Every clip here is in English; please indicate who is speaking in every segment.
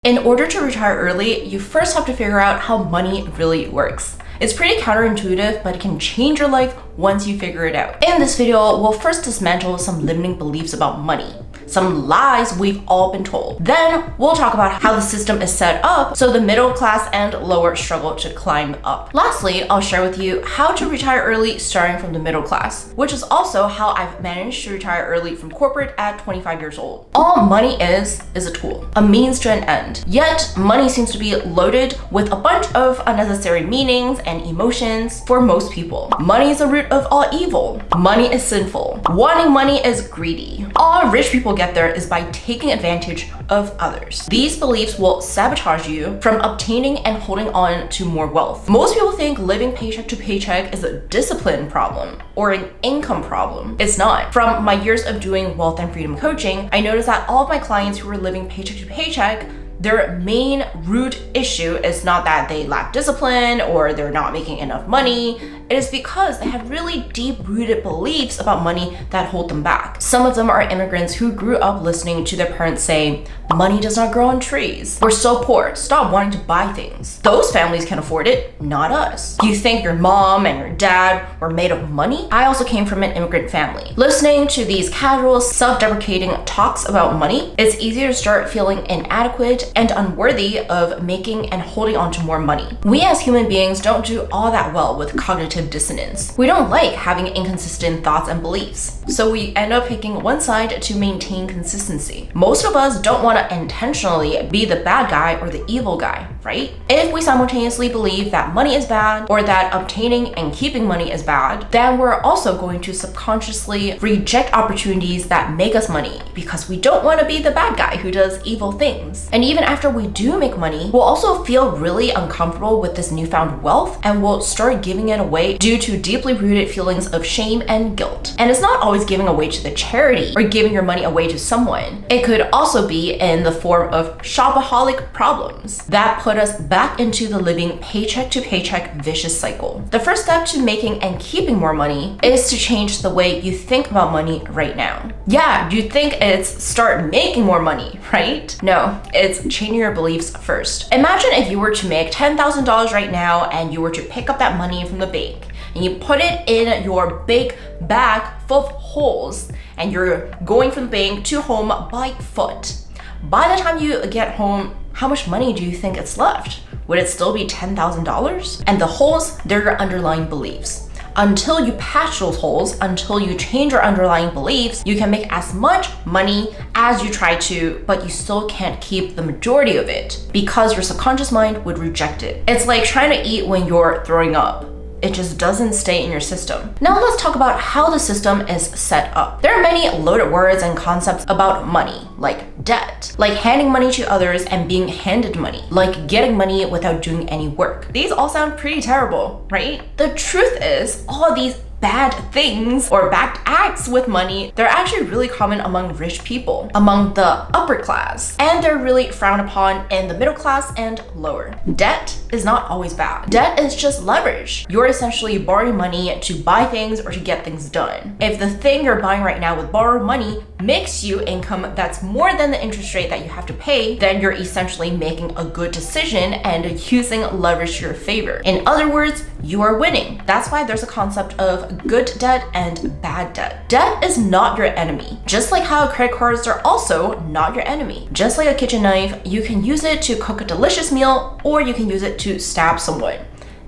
Speaker 1: In order to retire early, you first have to figure out how money really works. It's pretty counterintuitive, but it can change your life once you figure it out. In this video, we'll first dismantle some limiting beliefs about money, some lies we've all been told. Then we'll talk about how the system is set up so the middle class and lower struggle to climb up. Lastly, I'll share with you how to retire early starting from the middle class, which is also how I've managed to retire early from corporate at 25 years old. All money is a tool, a means to an end. Yet, money seems to be loaded with a bunch of unnecessary meanings and emotions for most people. Money is the root of all evil. Money is sinful. Wanting money is greedy. All rich people get there is by taking advantage of others. These beliefs will sabotage you from obtaining and holding on to more wealth. Most people think living paycheck to paycheck is a discipline problem or an income problem. It's not. From my years of doing wealth and freedom coaching, I noticed that all of my clients who were living paycheck to paycheck, their main root issue is not that they lack discipline or they're not making enough money. It is because they have really deep-rooted beliefs about money that hold them back. Some of them are immigrants who grew up listening to their parents say, "Money does not grow on trees. We're so poor, stop wanting to buy things." Those families can afford it, not us. You think your mom and your dad were made of money? I also came from an immigrant family. Listening to these casual, self-deprecating talks about money, it's easier to start feeling inadequate and unworthy of making and holding on to more money. We as human beings don't do all that well with cognitive dissonance. We don't like having inconsistent thoughts and beliefs, so we end up picking one side to maintain consistency. Most of us don't want to intentionally be the bad guy or the evil guy, right? If we simultaneously believe that money is bad or that obtaining and keeping money is bad, then we're also going to subconsciously reject opportunities that make us money because we don't want to be the bad guy who does evil things. And even after we do make money, we'll also feel really uncomfortable with this newfound wealth and we'll start giving it away due to deeply rooted feelings of shame and guilt. And it's not always giving away to the charity or giving your money away to someone. It could also be in the form of shopaholic problems that put us back into the living paycheck to paycheck vicious cycle. The first step to making and keeping more money is to change the way you think about money right now. Yeah, you think it's start making more money, right? No, it's changing your beliefs first. Imagine if you were to make $10,000 right now and you were to pick up that money from the bank and you put it in your big bag full of holes and you're going from the bank to home by foot. By the time you get home, how much money do you think it's left? Would it still be $10,000? And the holes, they're your underlying beliefs. Until you patch those holes, until you change your underlying beliefs, you can make as much money as you try to, but you still can't keep the majority of it because your subconscious mind would reject it. It's like trying to eat when you're throwing up. It just doesn't stay in your system. Now let's talk about how the system is set up. There are many loaded words and concepts about money, like debt, like handing money to others and being handed money, like getting money without doing any work. These all sound pretty terrible, right? The truth is, all of these bad things or bad acts with money, they're actually really common among rich people, among the upper class, and they're really frowned upon in the middle class and lower. Debt is not always bad. Debt is just leverage. You're essentially borrowing money to buy things or to get things done. If the thing you're buying right now with borrowed money makes you income that's more than the interest rate that you have to pay, then you're essentially making a good decision and using leverage to your favor. In other words, you are winning. That's why there's a concept of good debt and bad debt. Debt is not your enemy. Just like how credit cards are also not your enemy. Just like a kitchen knife, you can use it to cook a delicious meal or you can use it to stab someone.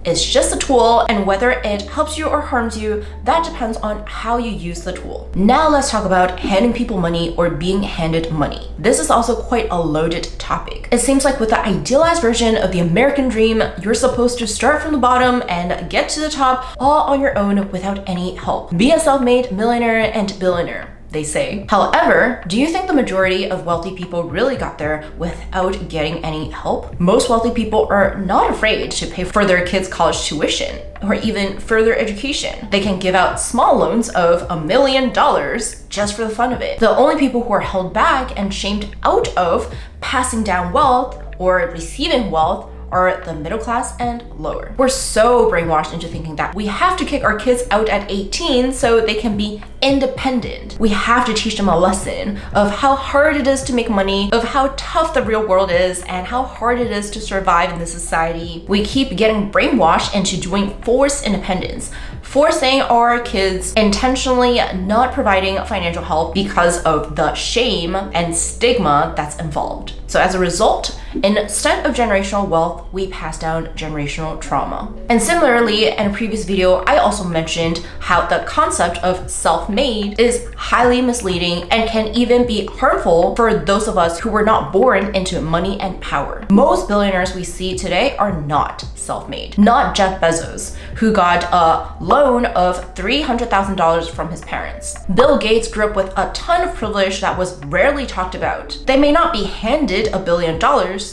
Speaker 1: It's just a tool, and whether it helps you or harms you, that depends on how you use the tool. Now let's talk about handing people money or being handed money. This is also quite a loaded topic. It seems like with the idealized version of the American dream, you're supposed to start from the bottom and get to the top all on your own without any help. Be a self-made millionaire and billionaire, they say. However, do you think the majority of wealthy people really got there without getting any help? Most wealthy people are not afraid to pay for their kids' college tuition or even further education. They can give out small loans of $1 million just for the fun of it. The only people who are held back and shamed out of passing down wealth or receiving wealth are the middle class and lower. We're so brainwashed into thinking that we have to kick our kids out at 18 so they can be independent. We have to teach them a lesson of how hard it is to make money, of how tough the real world is, and how hard it is to survive in this society. We keep getting brainwashed into doing forced independence, forcing our kids, intentionally not providing financial help because of the shame and stigma that's involved. So as a result, instead of generational wealth, we pass down generational trauma. And similarly, in a previous video, I also mentioned how the concept of self-made is highly misleading and can even be harmful for those of us who were not born into money and power. Most billionaires we see today are not self-made. Not Jeff Bezos, who got a loan of $300,000 from his parents. Bill Gates grew up with a ton of privilege that was rarely talked about. They may not be handed $1 billion,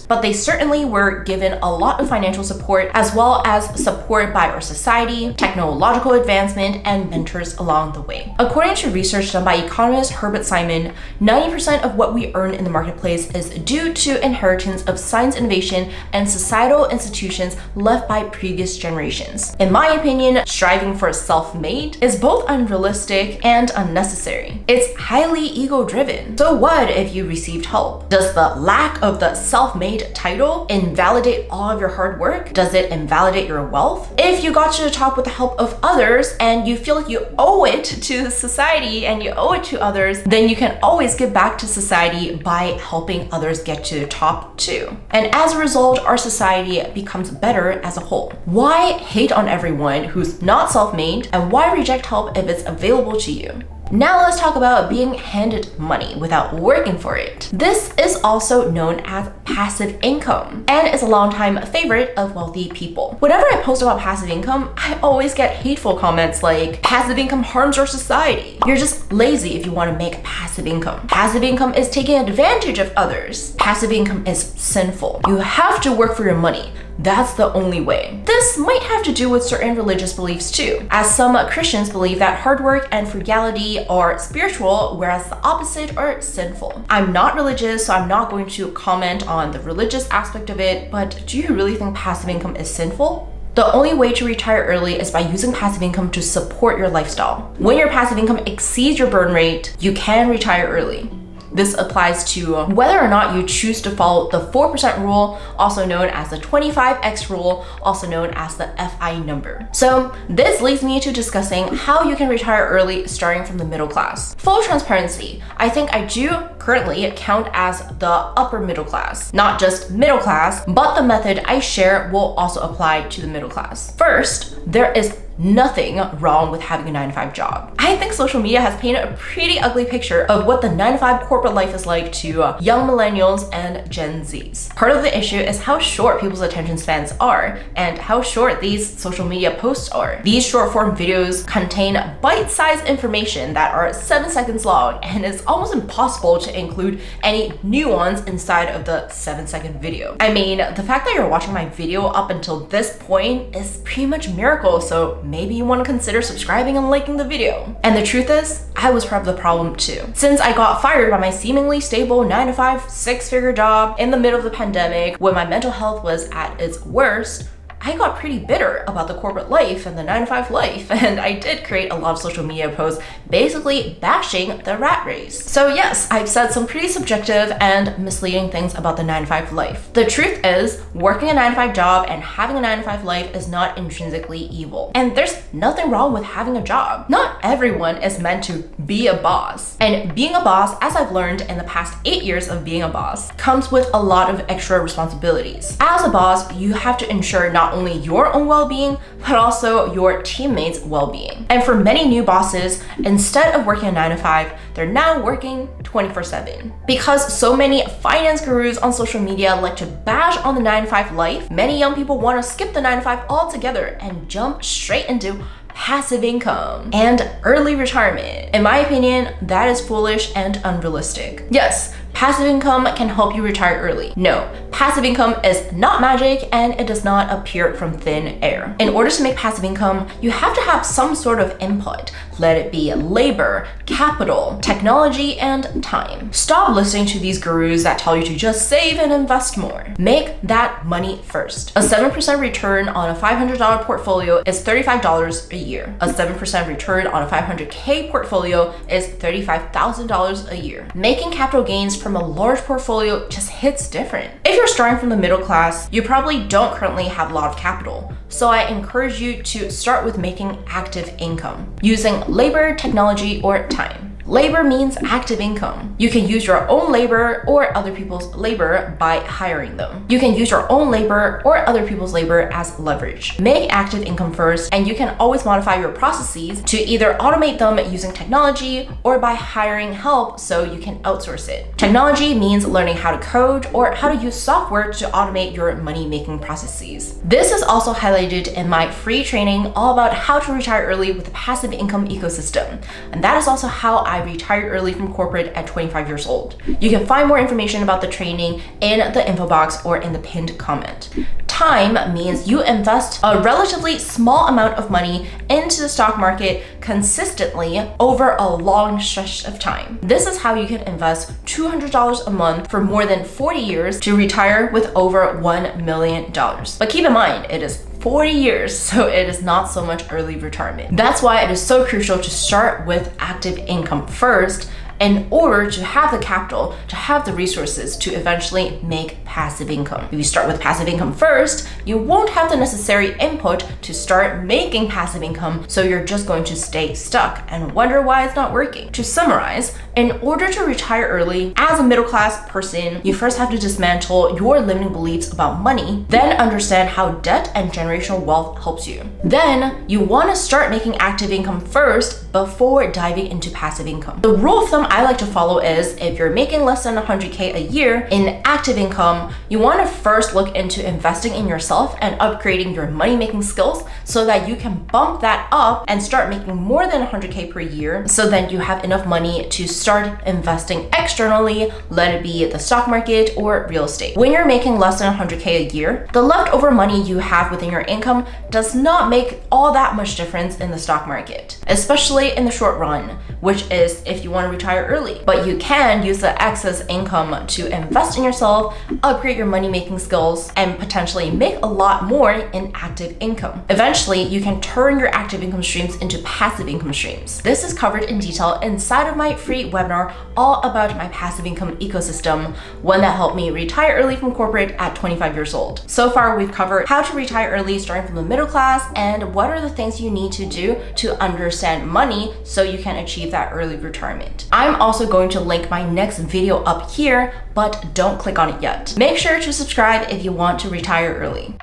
Speaker 1: but they certainly were given a lot of financial support, as well as support by our society, technological advancement, and mentors along the way. According to research done by economist Herbert Simon, 90% of what we earn in the marketplace is due to inheritance of science innovation and societal institutions left by previous generations. In my opinion, striving for self-made is both unrealistic and unnecessary. It's highly ego-driven. So what if you received help? Does the lack of the self-made title invalidate all of your hard work? Does it invalidate your wealth? If you got to the top with the help of others and you feel like you owe it to society and you owe it to others, then you can always give back to society by helping others get to the top too. And as a result, our society becomes better as a whole. Why hate on everyone who's not self-made, and why reject help if it's available to you? Now let's talk about being handed money without working for it. This is also known as passive income and is a longtime favorite of wealthy people. Whenever I post about passive income, I always get hateful comments like, passive income harms our society. You're just lazy if you want to make passive income. Passive income is taking advantage of others. Passive income is sinful. You have to work for your money. That's the only way. This might have to do with certain religious beliefs too, as some Christians believe that hard work and frugality are spiritual, whereas the opposite are sinful. I'm not religious, so I'm not going to comment on the religious aspect of it, but do you really think passive income is sinful? The only way to retire early is by using passive income to support your lifestyle. When your passive income exceeds your burn rate, you can retire early. This applies to whether or not you choose to follow the 4% rule, also known as the 25x rule, also known as the FI number. So this leads me to discussing how you can retire early starting from the middle class. Full transparency, I think I do currently count as the upper middle class, not just middle class, but the method I share will also apply to the middle class. First, there is nothing wrong with having a 9-to-5 job. I think social media has painted a pretty ugly picture of what the 9-to-5 corporate life is like to young millennials and Gen Zs. Part of the issue is how short people's attention spans are and how short these social media posts are. These short form videos contain bite-sized information that are 7 seconds long, and it's almost impossible to include any nuance inside of the 7-second video. I mean, the fact that you're watching my video up until this point is pretty much a miracle, so maybe you want to consider subscribing and liking the video. And the truth is, I was part of the problem too. Since I got fired by my seemingly stable 9-to-5, 6-figure job in the middle of the pandemic, when my mental health was at its worst, I got pretty bitter about the corporate life and the 9-to-5 life, and I did create a lot of social media posts basically bashing the rat race. So yes, I've said some pretty subjective and misleading things about the 9-to-5 life. The truth is, working a 9-to-5 job and having a 9-to-5 life is not intrinsically evil. And there's nothing wrong with having a job. Not everyone is meant to be a boss. And being a boss, as I've learned in the past 8 years of being a boss, comes with a lot of extra responsibilities. As a boss, you have to ensure not only your own well-being, but also your teammates' well-being. And for many new bosses, instead of working a 9-to-5, they're now working 24/7. Because so many finance gurus on social media like to bash on the 9-to-5 life, many young people want to skip the 9-to-5 altogether and jump straight into passive income and early retirement. In my opinion, that is foolish and unrealistic. Yes, passive income can help you retire early. No, passive income is not magic and it does not appear from thin air. In order to make passive income, you have to have some sort of input, let it be labor, capital, technology, and time. Stop listening to these gurus that tell you to just save and invest more. Make that money first. A 7% return on a $500 portfolio is $35 a year. A 7% return on a $500K portfolio is $35,000 a year. Making capital gains from a large portfolio just hits different. If you're starting from the middle class, you probably don't currently have a lot of capital. So I encourage you to start with making active income using labor, technology, or time. Labor means active income. You can use your own labor or other people's labor by hiring them. You can use your own labor or other people's labor as leverage. Make active income first, and you can always modify your processes to either automate them using technology or by hiring help so you can outsource it. Technology means learning how to code or how to use software to automate your money-making processes. This is also highlighted in my free training all about how to retire early with a passive income ecosystem. And that is also how I retired early from corporate at 25 years old. You can find more information about the training in the info box or in the pinned comment. Time means you invest a relatively small amount of money into the stock market consistently over a long stretch of time. This is how you can invest $200 a month for more than 40 years to retire with over $1 million. But keep in mind, it is 40 years, so it is not so much early retirement. That's why it is so crucial to start with active income first in order to have the capital, to have the resources to eventually make passive income. If you start with passive income first, you won't have the necessary input to start making passive income, so you're just going to stay stuck and wonder why it's not working. To summarize, in order to retire early as a middle-class person, you first have to dismantle your limiting beliefs about money, then understand how debt and generational wealth helps you. Then you want to start making active income first before diving into passive income. The rule of thumb I like to follow is if you're making less than 100K a year in active income, you want to first look into investing in yourself and upgrading your money-making skills so that you can bump that up and start making more than 100K per year, so then you have enough money to start investing externally, let it be the stock market or real estate. When you're making less than 100K a year, the leftover money you have within your income does not make all that much difference in the stock market, especially in the short run, which is if you want to retire early. But you can use the excess income to invest in yourself, upgrade your money-making skills, and potentially make a lot more in active income. Eventually, you can turn your active income streams into passive income streams. This is covered in detail inside of my free webinar all about my passive income ecosystem, one that helped me retire early from corporate at 25 years old. So far, we've covered how to retire early starting from the middle class and what are the things you need to do to understand money so you can achieve that early retirement. I'm also going to link my next video up here, but don't click on it yet. Make sure to subscribe if you want to retire early.